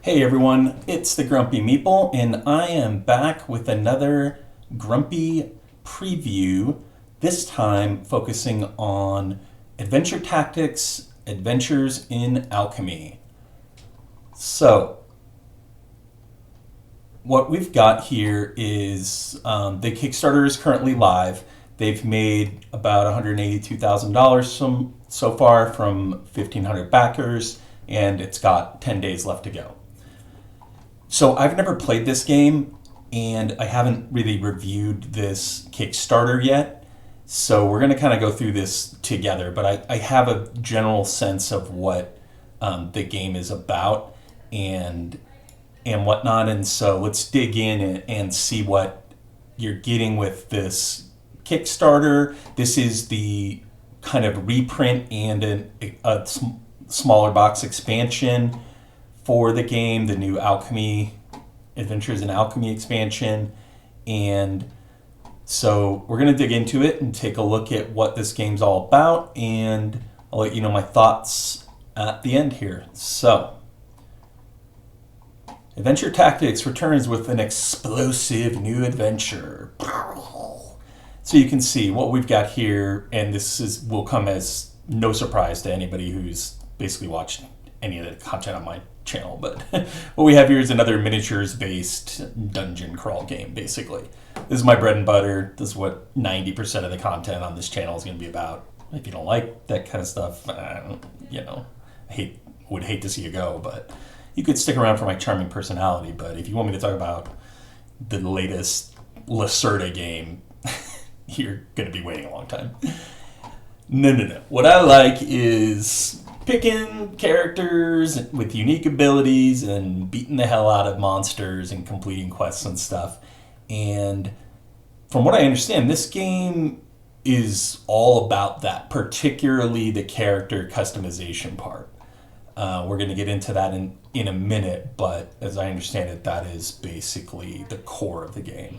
Hey everyone, it's the Grumpy Meeple, and I am back with another Grumpy preview, this time focusing on Adventure Tactics, Adventures in Alchemy. So, what we've got here is the Kickstarter is currently live. They've made about $182,000 so far from 1,500 backers, and it's got 10 days left to go. So I've never played this game, and I haven't really reviewed this Kickstarter yet. So we're going to kind of go through this together, but I have a general sense of what the game is about and whatnot. And so let's dig in and see what you're getting with this Kickstarter. This is the kind of reprint and a smaller box expansion for the game, the new Alchemy, Adventures in Alchemy expansion. And so we're going to dig into it and take a look at what this game's all about, and I'll let you know my thoughts at the end here. So, Adventure Tactics returns with an explosive new adventure. So you can see what we've got here, and will come as no surprise to anybody who's basically watched any of the content on my channel, but what we have here is another miniatures-based dungeon crawl game, basically. This is my bread and butter. This is what 90% of the content on this channel is going to be about. If you don't like that kind of stuff, I would hate to see you go, but you could stick around for my charming personality. But if you want me to talk about the latest Lacerda game, you're going to be waiting a long time. No. What I like is picking characters with unique abilities and beating the hell out of monsters and completing quests and stuff. And from what I understand, this game is all about that, particularly the character customization part. We're going to get into that in a minute, but as I understand it, that is basically the core of the game.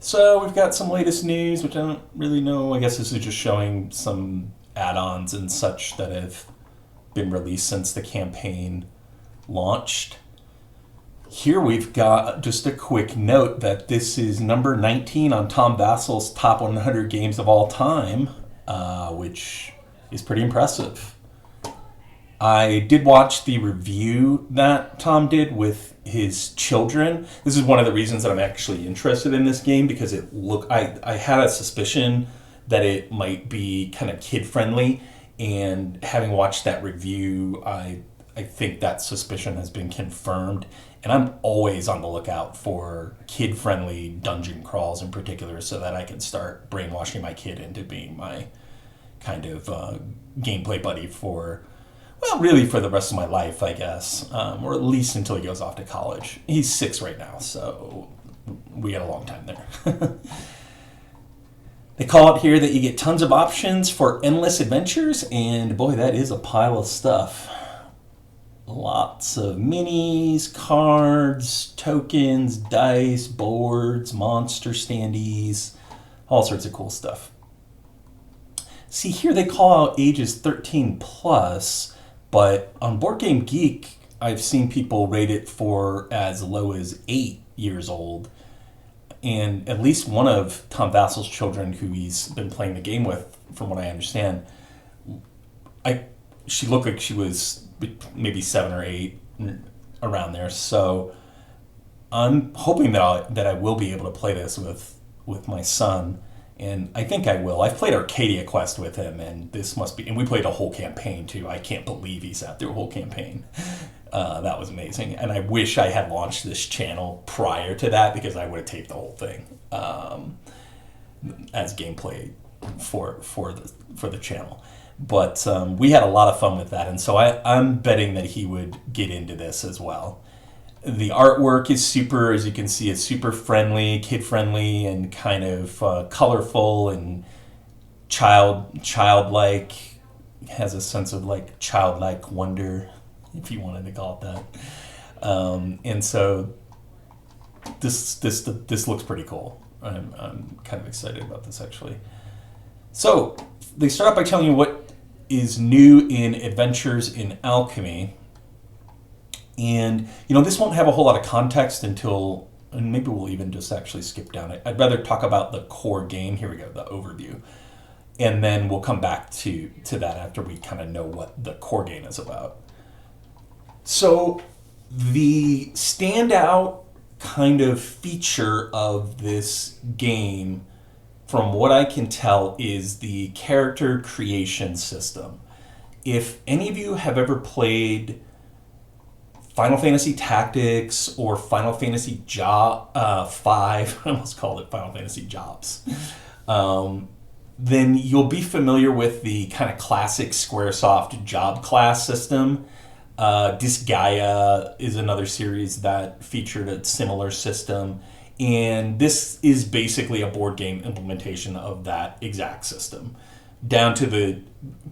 So we've got some latest news, which I don't really know. I guess this is just showing some add-ons and such that have been released since the campaign launched. Here we've got just a quick note that this is number 19 on Tom Vasel's top 100 games of all time, which is pretty impressive. I did watch the review that Tom did with his children. This is one of the reasons that I'm actually interested in this game, because I had a suspicion that it might be kind of kid-friendly, and having watched that review, I think that suspicion has been confirmed, and I'm always on the lookout for kid-friendly dungeon crawls in particular, so that I can start brainwashing my kid into being my kind of gameplay buddy for the rest of my life, I guess, or at least until he goes off to college. He's 6 right now, so we got a long time there. They call out here that you get tons of options for endless adventures, and boy, that is a pile of stuff. Lots of minis, cards, tokens, dice, boards, monster standees, all sorts of cool stuff. See, here they call out ages 13 plus, but on Board Game Geek, I've seen people rate it for as low as 8 years old. And at least one of Tom Vasel's children, who he's been playing the game with, from what I understand, she looked like she was maybe 7 or 8, around there. So I'm hoping that I will be able to play this with my son, and I think I will. I've played Arcadia Quest with him, and we played a whole campaign too. I can't believe he sat through a whole campaign. That was amazing, and I wish I had launched this channel prior to that, because I would have taped the whole thing as gameplay for the channel. But we had a lot of fun with that, and so I'm betting that he would get into this as well. The artwork is super, as you can see, it's super friendly, kid-friendly, and kind of colorful and childlike. It has a sense of like childlike wonder, if you wanted to call it that. And so this looks pretty cool. I'm kind of excited about this, actually. So they start out by telling you what is new in Adventures in Alchemy. And, this won't have a whole lot of context until, and maybe we'll even just actually skip down it. I'd rather talk about the core game. Here we go, the overview. And then we'll come back to that after we kind of know what the core game is about. So the standout kind of feature of this game, from what I can tell, is the character creation system. If any of you have ever played Final Fantasy Tactics or Final Fantasy 5, I almost called it Final Fantasy Jobs, then you'll be familiar with the kind of classic Squaresoft job class system. Disgaea is another series that featured a similar system, and this is basically a board game implementation of that exact system, down to the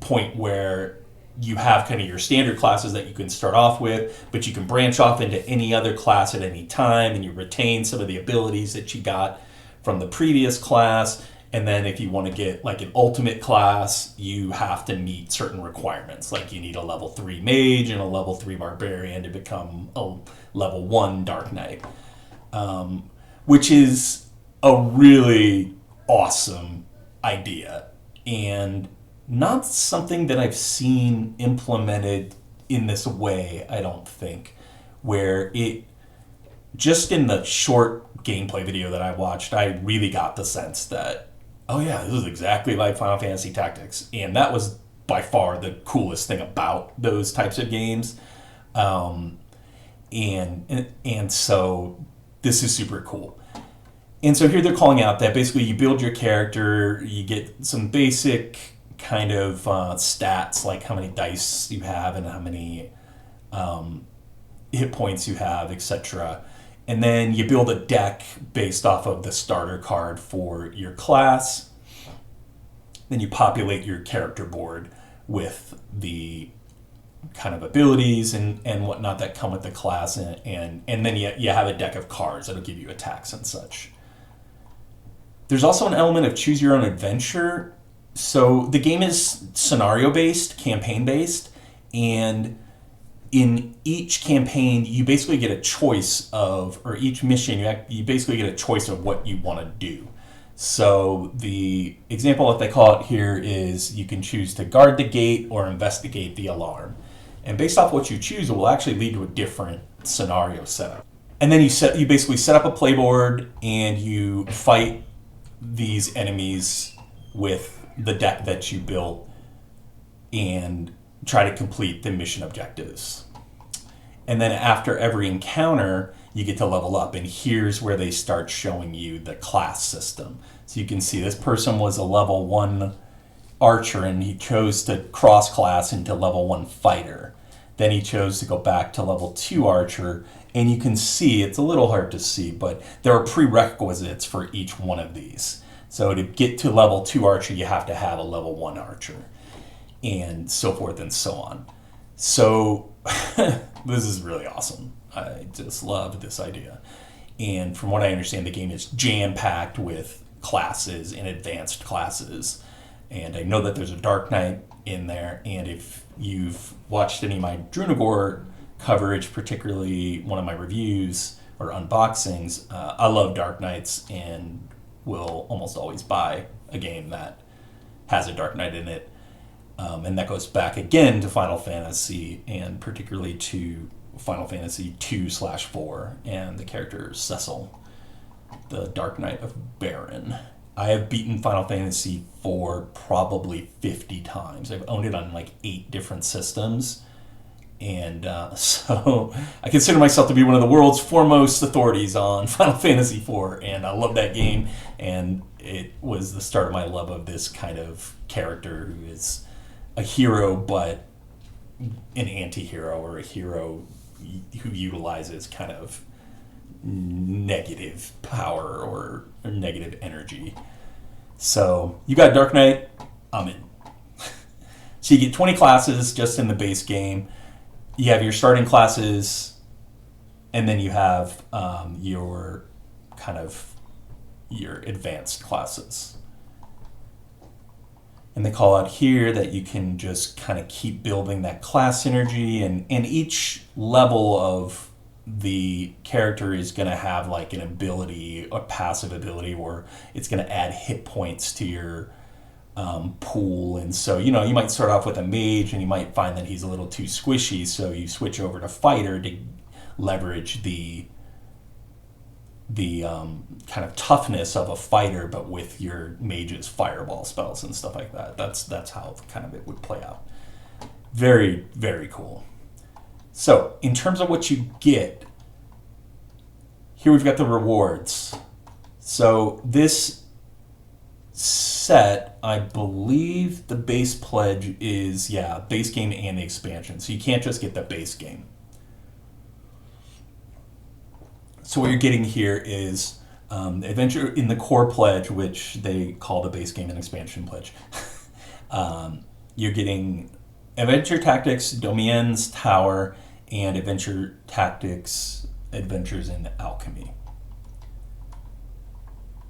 point where you have kind of your standard classes that you can start off with, but you can branch off into any other class at any time, and you retain some of the abilities that you got from the previous class. And then if you want to get like an ultimate class, you have to meet certain requirements. Like you need a level 3 mage and a level 3 barbarian to become a level 1 dark knight, which is a really awesome idea and not something that I've seen implemented in this way, I don't think, where it, just in the short gameplay video that I watched, I really got the sense that, oh yeah, this is exactly like Final Fantasy Tactics. And that was by far the coolest thing about those types of games. And so this is super cool. And so here they're calling out that basically you build your character, you get some basic kind of stats, like how many dice you have and how many hit points you have, etc. And then you build a deck based off of the starter card for your class. Then you populate your character board with the kind of abilities and whatnot that come with the class. And then you have a deck of cards that'll give you attacks and such. There's also an element of choose your own adventure. So the game is scenario-based, campaign-based, and in each campaign, you basically get a choice of, or each mission, you basically get a choice of what you want to do. So the example that they call it here is you can choose to guard the gate or investigate the alarm. And based off what you choose, it will actually lead to a different scenario setup. And then you basically set up a playboard and you fight these enemies with the deck that you built and try to complete the mission objectives. And then after every encounter, you get to level up, and here's where they start showing you the class system. So you can see this person was a level 1 archer, and he chose to cross class into level 1 fighter. Then he chose to go back to level 2 archer, and you can see, it's a little hard to see, but there are prerequisites for each one of these. So to get to level 2 archer, you have to have a level 1 archer, and so forth and so on. So this is really awesome. I just love this idea. And from what I understand, the game is jam-packed with classes and advanced classes. And I know that there's a Dark Knight in there, and if you've watched any of my Drunagor coverage, particularly one of my reviews or unboxings, I love Dark Knights and will almost always buy a game that has a Dark Knight in it. And that goes back again to Final Fantasy, and particularly to Final Fantasy 2/4 and the character Cecil, the Dark Knight of Baron. I have beaten Final Fantasy 4 probably 50 times. I've owned it on like 8 different systems. And so I consider myself to be one of the world's foremost authorities on Final Fantasy 4, and I love that game, and it was the start of my love of this kind of character who is a hero but an anti-hero, or a hero who utilizes kind of negative power or negative energy. So you got Dark Knight, I'm in. So you get 20 classes just in the base game. You have your starting classes, and then you have your kind of your advanced classes. And they call out here that you can just kind of keep building that class synergy, and each level of the character is going to have like an ability, a passive ability, where it's going to add hit points to your pool. And so, you know, you might start off with a mage and you might find that he's a little too squishy, so you switch over to fighter to leverage the kind of toughness of a fighter, but with your mage's fireball spells and stuff like that. That's how kind of it would play out. Very, very cool. So in terms of what you get, here we've got the rewards. So this set, I believe the base pledge is, base game and the expansion. So you can't just get the base game. So what you're getting here is adventure in the core pledge, which they call the base game and expansion pledge. You're getting adventure tactics, Domien's Tower, and adventure tactics, adventures in Alchemy.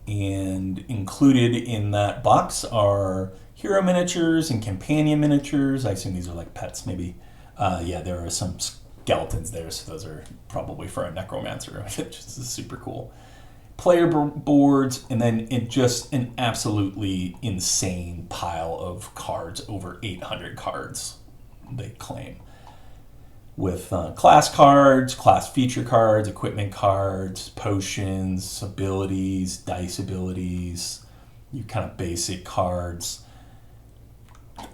And included in that box are hero miniatures and companion miniatures. I assume these are like pets, maybe. There are some skeletons there, so those are probably for a necromancer, which is super cool. Player boards, and then just an absolutely insane pile of cards, over 800 cards, they claim. With class cards, class feature cards, equipment cards, potions, abilities, dice abilities, your kind of basic cards,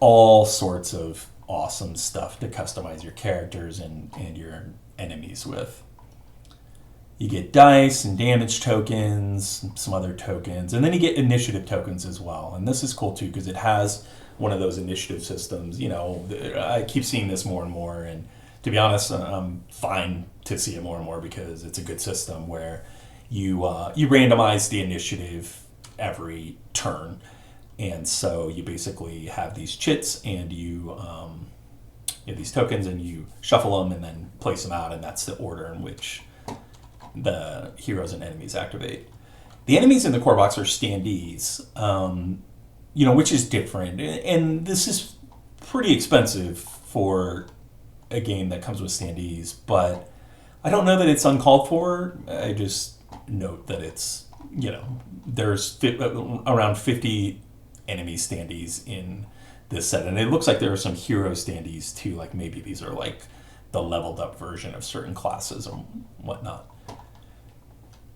all sorts of awesome stuff to customize your characters and your enemies with. You get dice and damage tokens, some other tokens, and then you get initiative tokens as well. And this is cool too, because it has one of those initiative systems. You know, I keep seeing this more and more, and to be honest, I'm fine to see it more and more because it's a good system where you randomize the initiative every turn. And so you basically have these chits, and you have these tokens, and you shuffle them and then place them out, and that's the order in which the heroes and enemies activate. The enemies in the core box are standees, which is different. And this is pretty expensive for a game that comes with standees, but I don't know that it's uncalled for. I just note that it's, there's around 50 enemy standees in this set, and it looks like there are some hero standees too, like maybe these are like the leveled up version of certain classes and whatnot.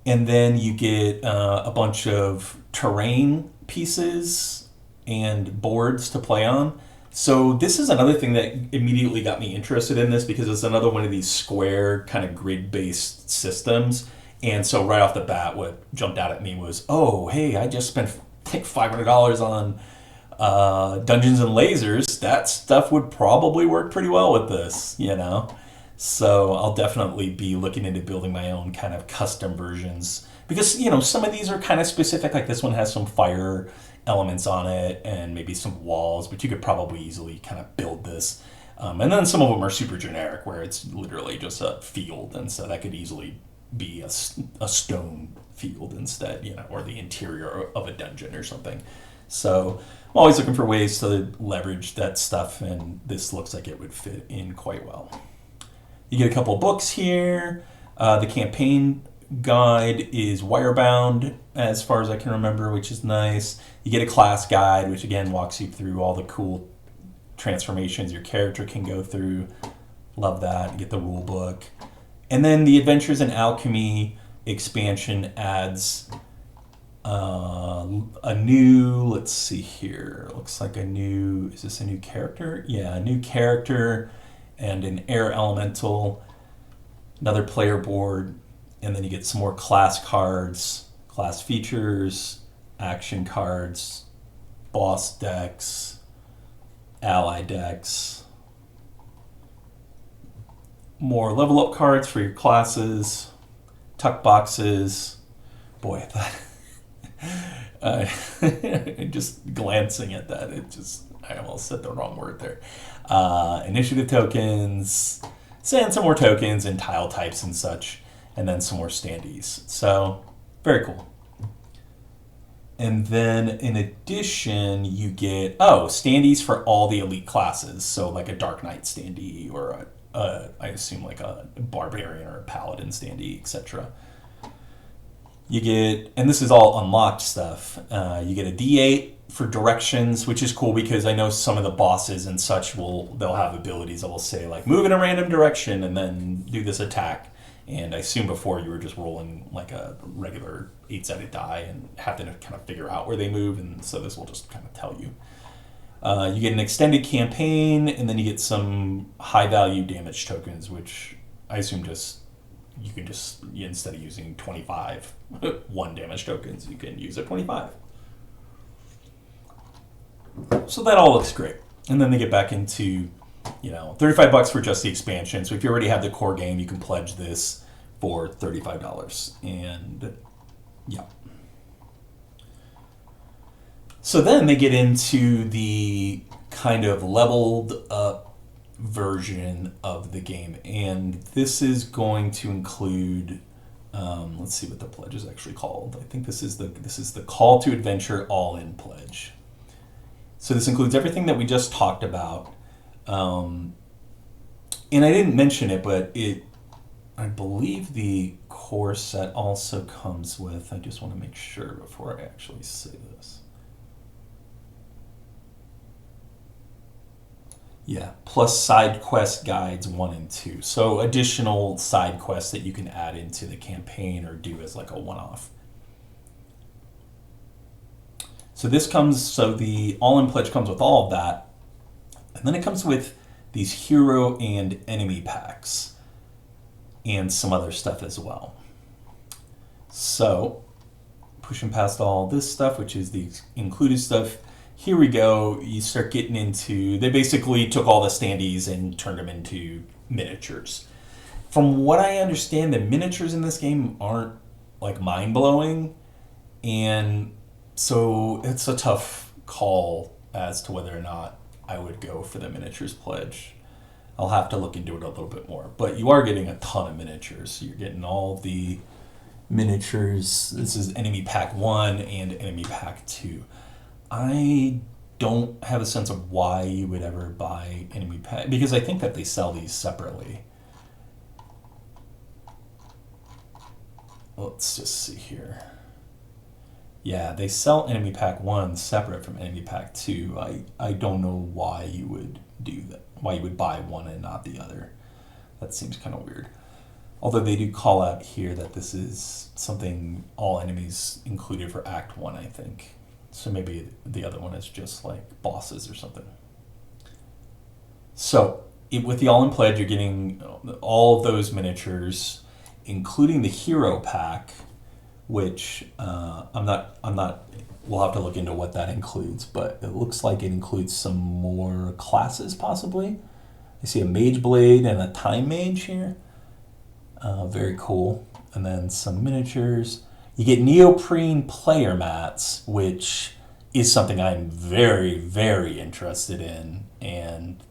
And then you get a bunch of terrain pieces and boards to play on. So this is another thing that immediately got me interested in this, because it's another one of these square kind of grid-based systems. And so right off the bat, what jumped out at me was, oh, hey, I just spent like $500 on Dungeons and Lasers. That stuff would probably work pretty well with this, So I'll definitely be looking into building my own kind of custom versions, because, some of these are kind of specific. Like this one has some fire elements on it and maybe some walls, but you could probably easily kind of build this. And then some of them are super generic, where it's literally just a field, and so that could easily be a stone field instead, or the interior of a dungeon or something. So I'm always looking for ways to leverage that stuff, and this looks like it would fit in quite well. You get a couple of books here. The campaign guide is wirebound, as far as I can remember, which is nice. You get a class guide, which again walks you through all the cool transformations your character can go through. Love that. You get the rule book. And then the Adventures in Alchemy expansion adds a new, let's see here, looks like is this a new character? Yeah, a new character and an air elemental, another player board, and then you get some more class cards, class features, action cards, boss decks, ally decks, more level up cards for your classes, tuck boxes. Boy, just glancing at that, I almost said the wrong word there. Initiative tokens, and some more tokens and tile types and such, and then some more standees. So, very cool. And then in addition, you get, standees for all the elite classes. So like a Dark Knight standee or I assume like a Barbarian or a Paladin standee, etc. You get, and this is all unlocked stuff, you get a D8 for directions, which is cool because I know some of the bosses and such they'll have abilities that will say like move in a random direction and then do this attack. And I assume before you were just rolling like a regular 8-sided die and have to kind of figure out where they move, and so this will just kind of tell you. You get an extended campaign, and then you get some high-value damage tokens, which I assume you can instead of using 25 1 damage tokens, you can use a 25. So that all looks great. And then they get back into, $35 for just the expansion. So if you already have the core game, you can pledge this for $35. And yeah. So then they get into the kind of leveled up version of the game. And this is going to include, let's see what the pledge is actually called. I think this is the Call to Adventure All-In pledge. So this includes everything that we just talked about. And I didn't mention it, but I believe the core set also comes with, I just want to make sure before I actually say this. Yeah, plus side quest guides 1 and 2. So additional side quests that you can add into the campaign or do as like a one-off. So the all-in pledge comes with all of that. And then it comes with these hero and enemy packs and some other stuff as well. So pushing past all this stuff, which is the included stuff, here we go. You start getting into, they basically took all the standees and turned them into miniatures. From what I understand, the miniatures in this game aren't like mind-blowing, and so it's a tough call as to whether or not I would go for the miniatures pledge. I'll have to look into it a little bit more. But you are getting a ton of miniatures. You're getting all the miniatures. This is Enemy Pack 1 and Enemy Pack 2. I don't have a sense of why you would ever buy Enemy Pack, because I think that they sell these separately. Let's just see here. Yeah, they sell Enemy Pack 1 separate from Enemy Pack 2. I don't know why you would do that, why you would buy one and not the other. That seems kind of weird. Although they do call out here that this is something all enemies included for Act 1, I think. So maybe the other one is just like bosses or something. So with the all-in pledge, you're getting all of those miniatures, including the hero pack, which I'm not. We'll have to look into what that includes, but it looks like it includes some more classes possibly. I see a mage blade and a time mage here. Very cool. And then some miniatures. You get neoprene player mats, which is something I'm very, very interested in, and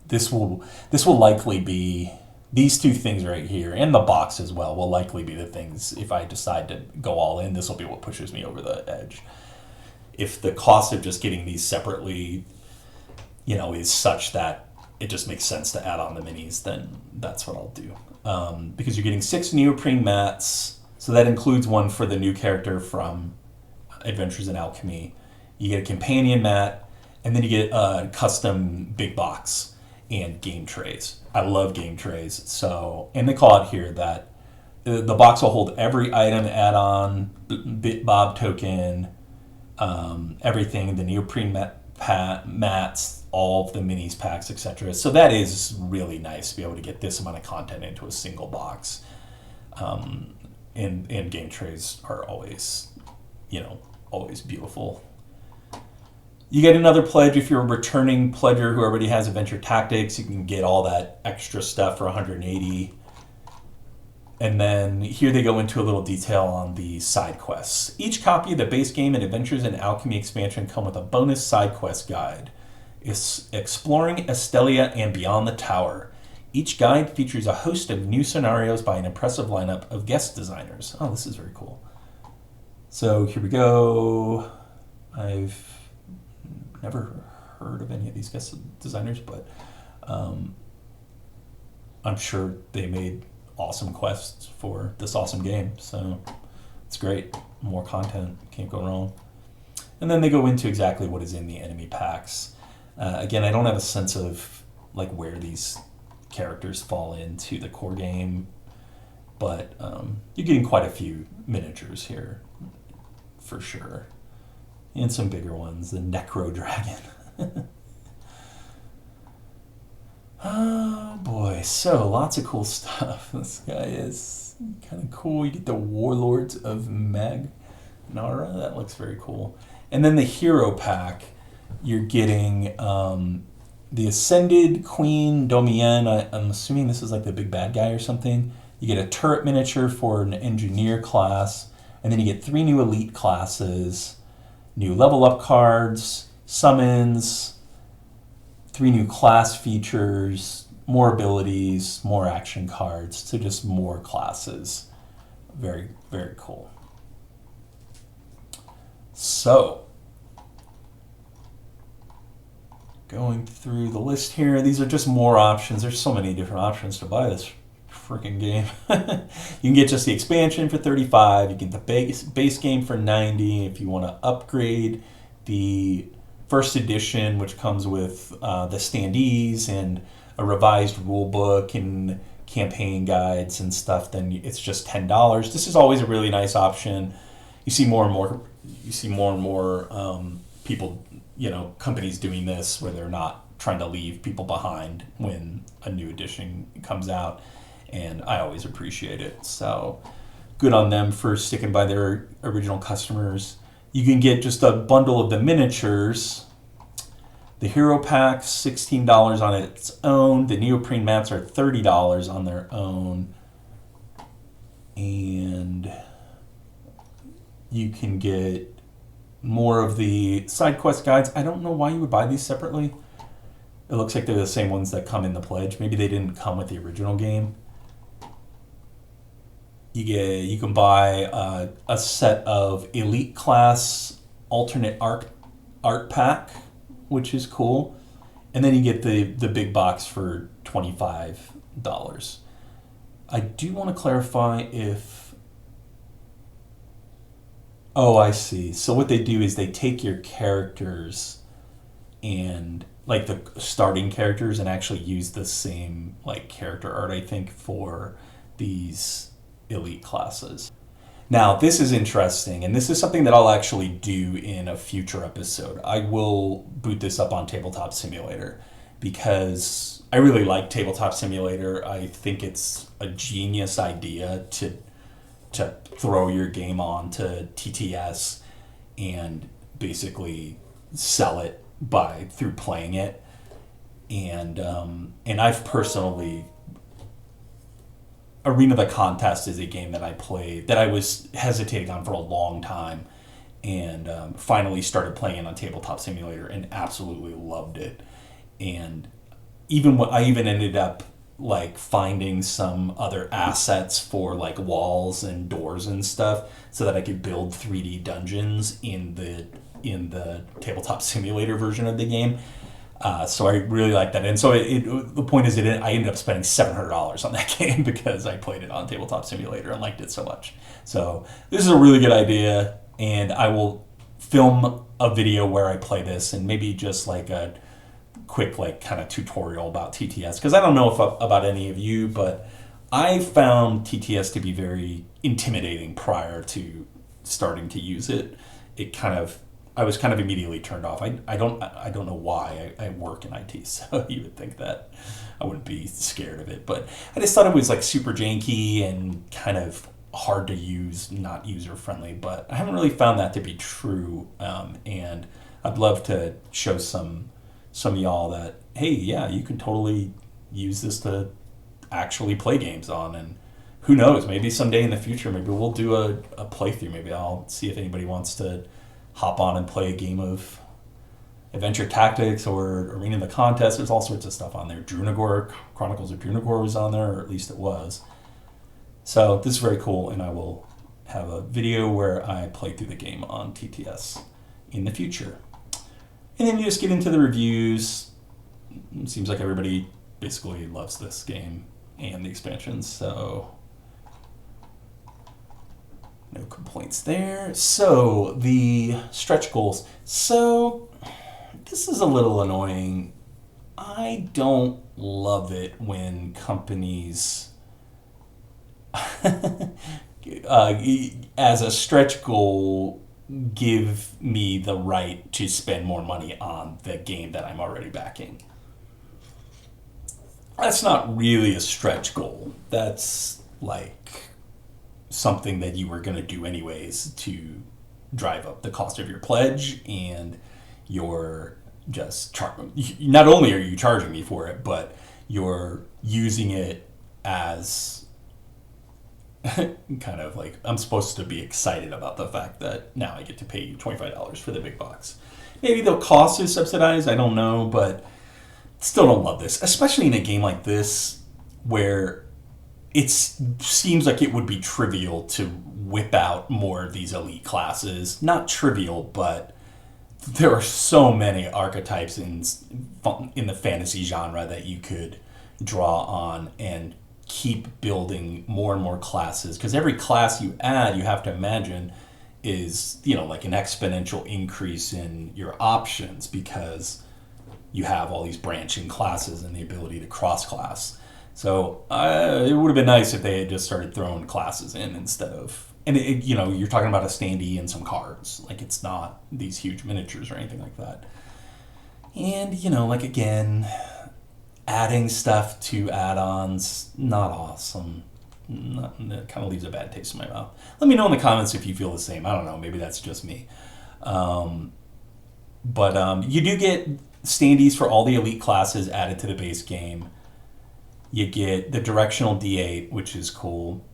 this will likely be, these two things right here, and the box as well, will likely be the things, if I decide to go all in, this will be what pushes me over the edge. If the cost of just getting these separately, is such that it just makes sense to add on the minis, then that's what I'll do. Because you're getting 6 neoprene mats, so that includes one for the new character from Adventures in Alchemy. You get a companion mat, and then you get a custom big box and game trays. I love game trays. So, and they call out here that the box will hold every item, add-on, Bitbob token, everything, the neoprene mats, all of the minis packs, etc. So that is really nice to be able to get this amount of content into a single box. And game trays are always, always beautiful. You get another pledge if you're a returning pledger who already has Adventure Tactics. You can get all that extra stuff for $180. And then here they go into a little detail on the side quests. Each copy of the base game and Adventures in Alchemy expansion come with a bonus side quest guide. It's Exploring Estelia and Beyond the Tower. Each guide features a host of new scenarios by an impressive lineup of guest designers. Oh, this is very cool. So here we go. I've never heard of any of these guest designers, but I'm sure they made awesome quests for this awesome game. So it's great. More content, can't go wrong. And then they go into exactly what is in the enemy packs. Again, I don't have a sense of like where these characters fall into the core game, but you're getting quite a few miniatures here for sure. And some bigger ones, the Necro Dragon. Oh boy, so lots of cool stuff. This guy is kind of cool. You get the Warlords of Magnara. That looks very cool. And then the Hero Pack, you're getting the Ascended Queen Domienne. I'm assuming this is like the big bad guy or something. You get a turret miniature for an engineer class, and then you get 3 new elite classes, new level up cards, summons, 3 new class features, more abilities, more action cards, so just more classes. Very, very cool. So, going through the list here, these are just more options. There's so many different options to buy this freaking game. You can get just the expansion for $35. You get the base game for $90. If you want to upgrade the first edition, which comes with the standees and a revised rule book and campaign guides and stuff, then it's just $10. This is always a really nice option. You see more and more people, companies doing this where they're not trying to leave people behind when a new edition comes out, and I always appreciate it. So good on them for sticking by their original customers. You can get just a bundle of the miniatures. The Hero Pack, $16 on its own. The neoprene mats are $30 on their own. And you can get more of the side quest guides. I don't know why you would buy these separately. It looks like they're the same ones that come in the pledge. Maybe they didn't come with the original game. You can buy a set of elite class alternate art pack, which is cool, and then you get the big box for $25. I do want to clarify if... Oh, I see. So what they do is they take your characters and like the starting characters and actually use the same like character art, I think, for these elite classes. Now, this is interesting, and this is something that I'll actually do in a future episode. I will boot this up on Tabletop Simulator because I really like Tabletop Simulator. I think it's a genius idea to throw your game on to TTS and basically sell it through playing it. And I've personally... Arena the Contest is a game that I played that I was hesitating on for a long time, and finally started playing it on Tabletop Simulator and absolutely loved it. And I even ended up like finding some other assets for like walls and doors and stuff so that I could build 3D dungeons in the Tabletop Simulator version of the game. So I really like that. And so the point is I ended up spending $700 on that game because I played it on Tabletop Simulator and liked it so much. So this is a really good idea, and I will film a video where I play this and maybe just like a quick like kind of tutorial about TTS, because I don't know about any of you, but I found TTS to be very intimidating prior to starting to use it. I was kind of immediately turned off. I don't know why. I work in IT, so you would think that I wouldn't be scared of it. But I just thought it was like super janky and kind of hard to use, not user friendly. But I haven't really found that to be true. And I'd love to show some of y'all that, hey, yeah, you can totally use this to actually play games on. And who knows, maybe someday in the future, maybe we'll do a playthrough. Maybe I'll see if anybody wants to hop on and play a game of Adventure Tactics or Arena the Contest. There's all sorts of stuff on there. Chronicles of Drunagor was on there, or at least it was. So this is very cool, and I will have a video where I play through the game on TTS in the future. And then you just get into the reviews. It seems like everybody basically loves this game and the expansions, so no complaints there. So the stretch goals. So this is a little annoying. I don't love it when companies as a stretch goal give me the right to spend more money on the game that I'm already backing. That's not really a stretch goal. That's like something that you were going to do anyways to drive up the cost of your pledge, and you're just not only are you charging me for it, but you're using it as kind of like, I'm supposed to be excited about the fact that now I get to pay you $25 for the big box. Maybe the cost is subsidized, I don't know, but still don't love this, especially in a game like this where it seems like it would be trivial to whip out more of these elite classes. Not trivial, but there are so many archetypes in the fantasy genre that you could draw on and keep building more and more classes, because every class you add, you have to imagine, is, you know, like an exponential increase in your options, because you have all these branching classes and the ability to cross class. So it would have been nice if they had just started throwing classes in instead of, and you know, you're talking about a standee and some cards, like it's not these huge miniatures or anything like that. And you know, like again, adding stuff to add-ons, not awesome. It kind of leaves a bad taste in my mouth. Let me know in the comments if you feel the same. I don't know, maybe that's just me. But you do get standees for all the elite classes added to the base game. You get the directional D8, which is cool.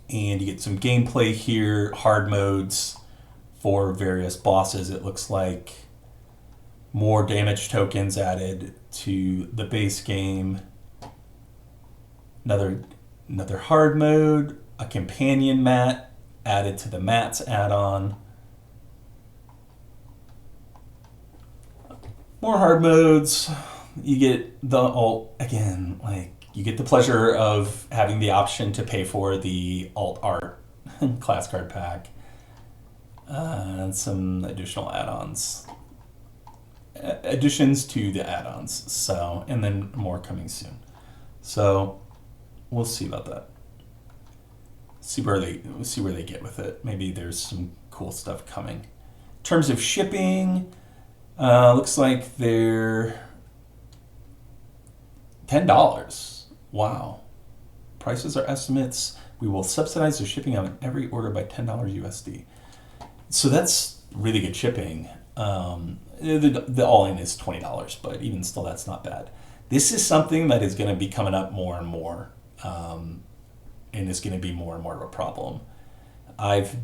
And you get some gameplay here, hard modes for various bosses. It looks like more damage tokens added to the base game. Another hard mode, a companion mat added to the mats add-on. More hard modes. You get the alt again, like you get the pleasure of having the option to pay for the alt art class card pack, and some additional add-ons, additions to the add-ons. So, and then more coming soon. So, we'll see about that. See where they get with it. Maybe there's some cool stuff coming. In terms of shipping, looks like they're $10. Wow. Prices are estimates. We will subsidize the shipping on every order by $10 USD. So that's really good shipping. The all-in is $20, but even still, that's not bad. This is something that is going to be coming up more and more, and it's going to be more and more of a problem. I've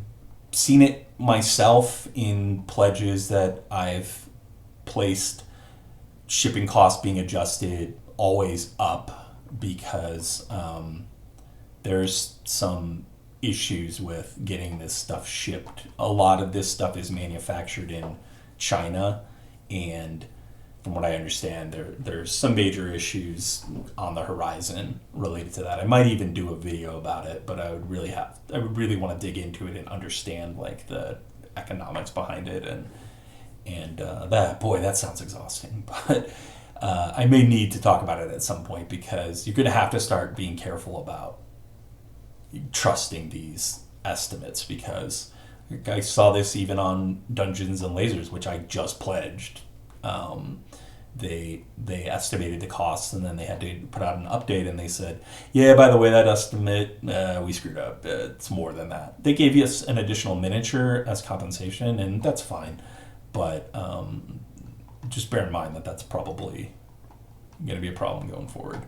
seen it myself in pledges that I've placed, shipping costs being adjusted always up because there's some issues with getting this stuff shipped. A lot of this stuff is manufactured in China, and from what I understand, there's some major issues on the horizon related to that. I might even do a video about it, but I would really want to dig into it and understand like the economics behind it, and that sounds exhausting. But I may need to talk about it at some point, because you're going to have to start being careful about trusting these estimates, because I saw this even on Dungeons and Lasers, which I just pledged. They estimated the costs, and then they had to put out an update, and they said, yeah, by the way, that estimate, we screwed up. It's more than that. They gave us an additional miniature as compensation, and that's fine. But just bear in mind that that's probably going to be a problem going forward.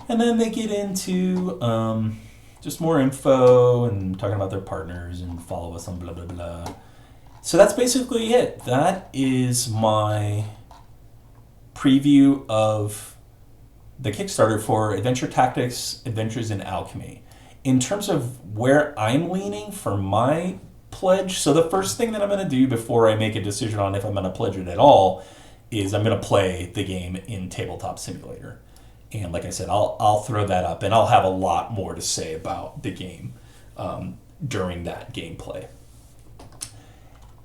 And then they get into just more info and talking about their partners and follow us on blah, blah, blah. So that's basically it. That is my preview of the Kickstarter for Adventure Tactics Adventures in Alchemy. in terms of where I'm leaning for my pledge, so the first thing that I'm going to do before I make a decision on if I'm going to pledge it at all is I'm going to play the game in Tabletop Simulator. And like I said, I'll throw that up, and I'll have a lot more to say about the game during that gameplay.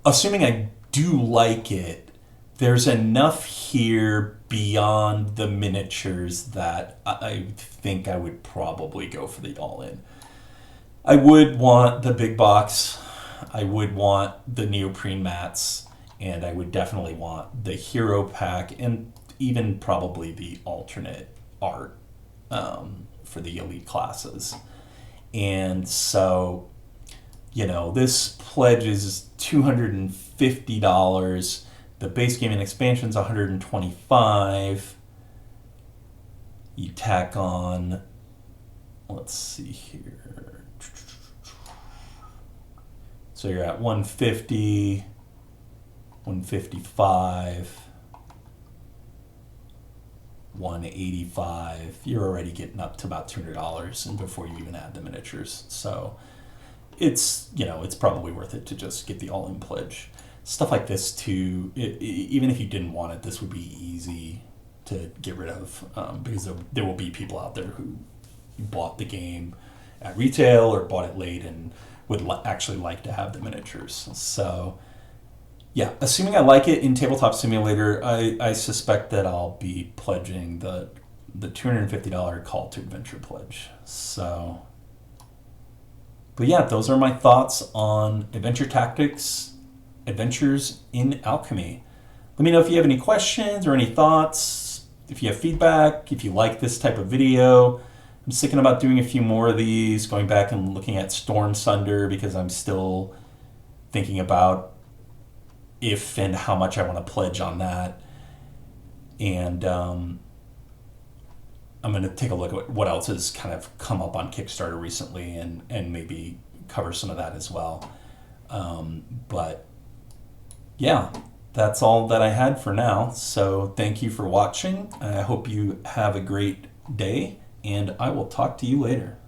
Assuming I do like it, there's enough here beyond the miniatures that I think I would probably go for the all-in. I would want the big box, I would want the neoprene mats, and I would definitely want the hero pack, and even probably the alternate art for the elite classes. And so, this pledge is $250. The base game and expansion's $125. You tack on, let's see here. So you're at 150, 155, 185. You're already getting up to about $200, and before you even add the miniatures. So it's probably worth it to just get the all-in pledge. Stuff like this too, even if you didn't want it, this would be easy to get rid of, because there will be people out there who bought the game at retail or bought it late and would actually like to have the miniatures. So yeah, assuming I like it in Tabletop Simulator, I suspect that I'll be pledging the $250 Call to Adventure pledge. So, but yeah, those are my thoughts on Adventure Tactics Adventures in Alchemy. Let me know if you have any questions or any thoughts, if you have feedback, if you like this type of video. I'm thinking about doing a few more of these, going back and looking at Storm Sunder, because I'm still thinking about if and how much I want to pledge on that. And I'm going to take a look at what else has kind of come up on Kickstarter recently, and maybe cover some of that as well. But yeah, that's all that I had for now. So thank you for watching. I hope you have a great day, and I will talk to you later.